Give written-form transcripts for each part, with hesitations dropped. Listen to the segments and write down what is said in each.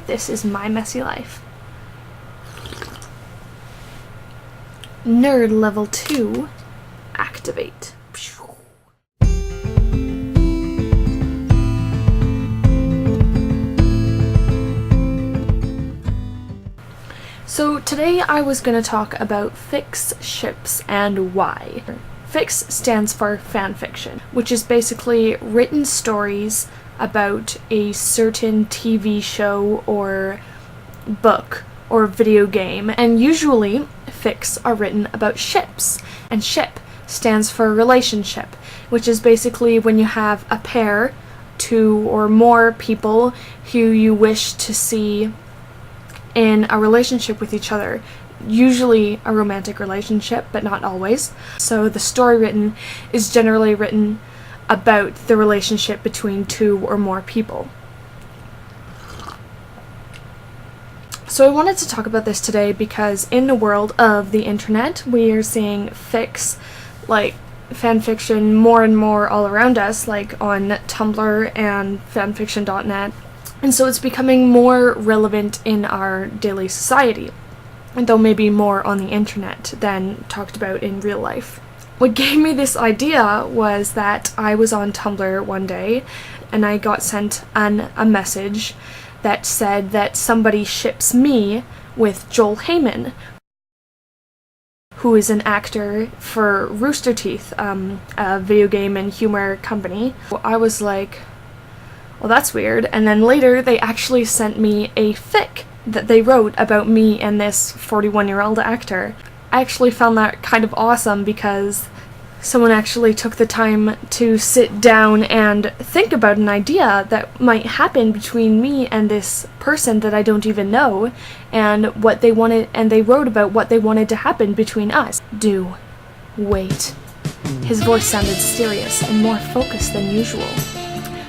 this is my messy life. Nerd level 2, activate. So today I was going to talk about fics, ships, and why. Fics stands for fanfiction, which is basically written stories about a certain TV show or book or video game, and usually fics are written about ships, and ship stands for relationship, which is basically when you have a pair, two or more people who you wish to see in a relationship with each other, usually a romantic relationship, but not always. So the story written is generally written about the relationship between two or more people. So I wanted to talk about this today because in the world of the internet, we are seeing fics, like fanfiction, more and more all around us, like on Tumblr and fanfiction.net. And so it's becoming more relevant in our daily society, though maybe more on the internet than talked about in real life. What gave me this idea was that I was on Tumblr one day and I got sent a message that said that somebody ships me with Joel Heyman, who is an actor for Rooster Teeth, a video game and humor company. I was like, well, that's weird. And then later they actually sent me a fic that they wrote about me and this 41-year-old actor. I actually found that kind of awesome because someone actually took the time to sit down and think about an idea that might happen between me and this person that I don't even know, and what they wanted, and they wrote about what they wanted to happen between us. Wait. His voice sounded serious and more focused than usual.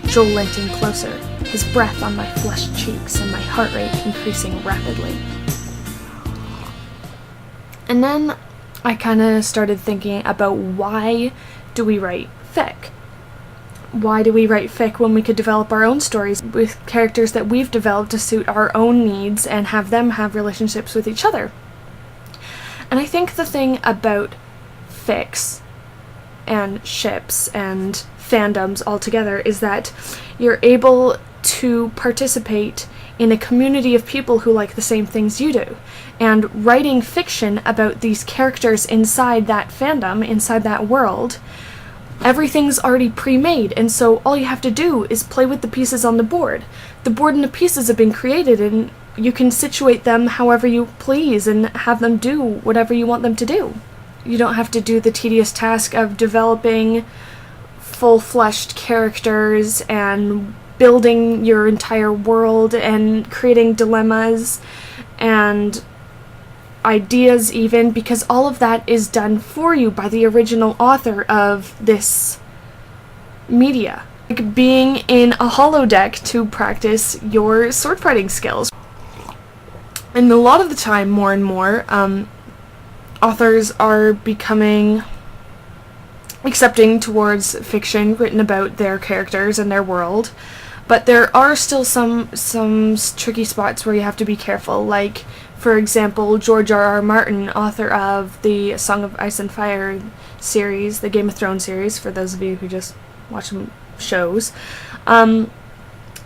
Joel leant in closer, his breath on my flushed cheeks and my heart rate increasing rapidly. And then I kind of started thinking about why do we write fic? Why do we write fic when we could develop our own stories with characters that we've developed to suit our own needs and have them have relationships with each other? And I think the thing about fics and ships and fandoms altogether is that you're able to participate in a community of people who like the same things you do. And writing fiction about these characters inside that fandom, inside that world, everything's already pre-made, and so all you have to do is play with the pieces on the board. The board and the pieces have been created, and you can situate them however you please and have them do whatever you want them to do. You don't have to do the tedious task of developing full-fleshed characters and building your entire world and creating dilemmas and ideas even, because all of that is done for you by the original author of this media. Like being in a holodeck to practice your sword fighting skills. And a lot of the time, more and more, authors are becoming accepting towards fiction written about their characters and their world, but there are still some tricky spots where you have to be careful, like, for example, George R.R. Martin, author of the Song of Ice and Fire series, the Game of Thrones series, for those of you who just watch shows,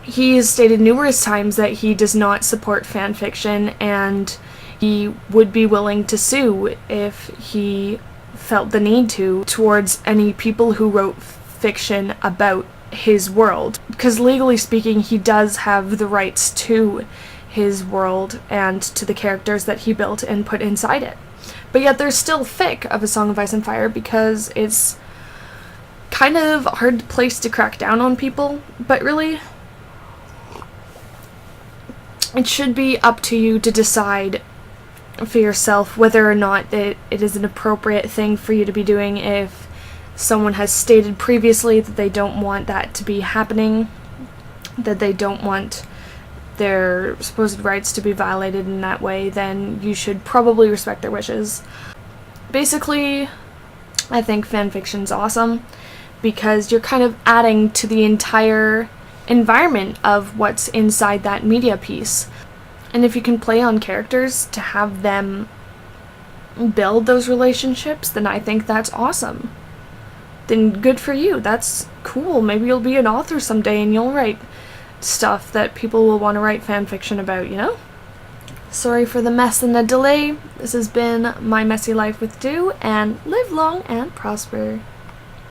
he has stated numerous times that he does not support fan fiction, and he would be willing to sue if he felt the need to towards any people who wrote fiction about his world, because legally speaking he does have the rights to his world and to the characters that he built and put inside it. But yet there's still fic of A Song of Ice and Fire because it's kind of a hard place to crack down on people, but really it should be up to you to decide for yourself whether or not it is an appropriate thing for you to be doing if someone has stated previously that they don't want that to be happening, that they don't want their supposed rights to be violated in that way, then you should probably respect their wishes. Basically, I think fanfiction's awesome because you're kind of adding to the entire environment of what's inside that media piece. And if you can play on characters to have them build those relationships, then I think that's awesome. Then good for you. That's cool. Maybe you'll be an author someday and you'll write stuff that people will want to write fan fiction about, you know? Sorry for the mess and the delay. This has been My Messy Life with Do, and live long and prosper.